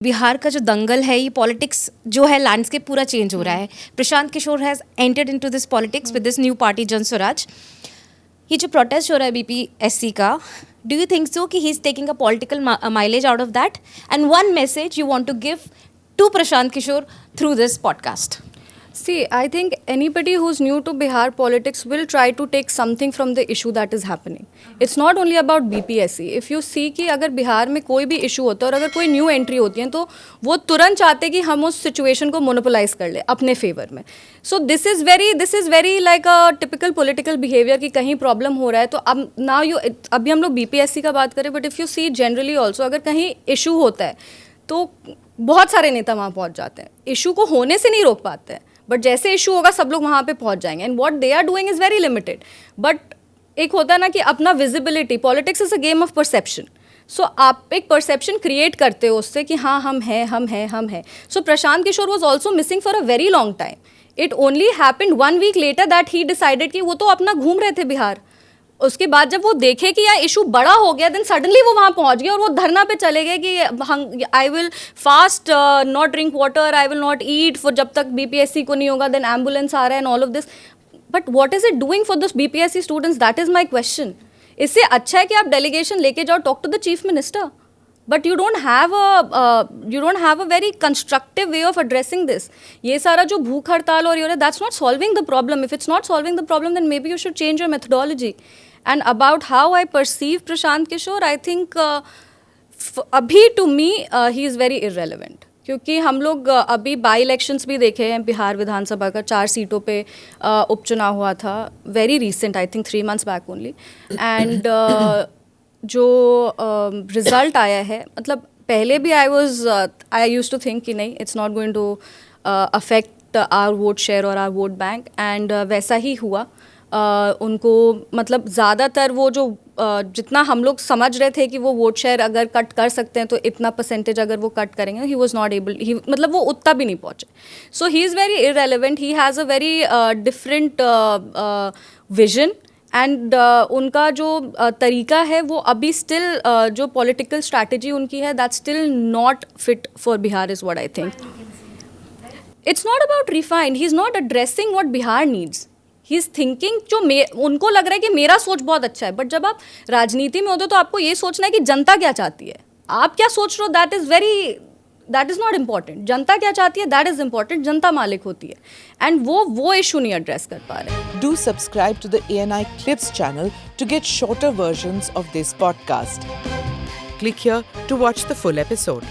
बिहार का जो दंगल है, ये पॉलिटिक्स जो है, लैंडस्केप पूरा चेंज हो रहा है. Prashant Kishor has entered into this politics with this new party Jan Suraaj. ये जो प्रोटेस्ट हो रहा है बीपीएससी का, डू यू थिंक सो कि he is taking a political mileage out of that? And one message you want to give to Prashant Kishor through this podcast. See, I think anybody who's new to Bihar politics will try to take something from the issue that is happening. It's not only about BPSC. If you see कि अगर बिहार में कोई भी issue होता है और अगर कोई न्यू एंट्री होती है तो वो तुरंत चाहते हैं कि हम उस सिचुएशन को मोनोपोलाइज कर ले अपने फेवर में. So this is very like a typical political behaviour कि कहीं प्रॉब्लम हो रहा है तो अब अभी हम लोग BPSC का बात करें, but if you see generally also अगर कहीं इशू होता है तो बहुत सारे नेता वहाँ पहुँच जाते हैं. इशू को होने से नहीं रोक पाते हैं, बट जैसे इशू होगा सब लोग वहाँ पे पहुँच जाएंगे. And what they are doing is very limited. But एक होता है ना कि अपना visibility, politics is a game of perception. So आप एक परसेप्शन क्रिएट करते हो उससे कि हाँ हम हैं. So Prashant Kishor was also missing for a very long time. It only happened 1 week later that he decided कि वो तो अपना घूम रहे थे बिहार. उसके बाद जब वो देखे कि यार इशू बड़ा हो गया, देन सडनली वो वहाँ पहुँच गए और वो धरना पे चले गए कि I will fast not drink water, I will not eat for जब तक BPSC को नहीं होगा. देन एम्बुलेंस आ रहा है and all of this. But what is it doing for this BPSC students? That is my question. इससे अच्छा है कि आप डेलीगेशन लेके जाओ, talk to the chief minister. But you don't have a very constructive way of addressing this. ये सारा जो भूख हड़ताल और ये that's not solving the problem. If it's not solving the problem, then maybe you should change your methodology. And about how I perceive Prashant Kishore, I think अभी to me he is very irrelevant. क्योंकि हम लोग अभी by elections भी देखे हैं. बिहार विधानसभा का 4 सीटों पे उपचुनाव हुआ था, very recent, I think 3 months back only. And जो रिज़ल्ट आया है, मतलब पहले भी आई यूज़ टू थिंक कि नहीं, it's not going to affect our vote share और आवर वोट बैंक. एंड वैसा ही हुआ. उनको मतलब ज़्यादातर वो जो जितना हम लोग समझ रहे थे कि वो वोट शेयर अगर कट कर सकते हैं तो इतना परसेंटेज अगर वो कट करेंगे, he was not able, he मतलब वो उतना भी नहीं पहुँचे. So he is very irrelevant. He has a very different vision. And उनका जो तरीका है वो अभी स्टिल जो पॉलिटिकल स्ट्रैटेजी उनकी है, that still not fit for Bihar is what I think. It's not about refined. He is not addressing what Bihar needs. He is thinking जो उनको लग रहा है कि मेरा सोच बहुत अच्छा है. बट जब आप राजनीति में होते हो तो आपको ये सोचना है कि जनता क्या चाहती है. आप क्या सोच रहे हो दैट इज़ नॉट इम्पॉर्टेंट. जनता क्या चाहती है दैट इज़ इम्पॉर्टेंट. जनता मालिक होती है. एंड वो इशू नहीं एड्रेस कर पा रहे. Do subscribe to the ANI Clips channel to get shorter versions of this podcast. Click here to watch the full episode.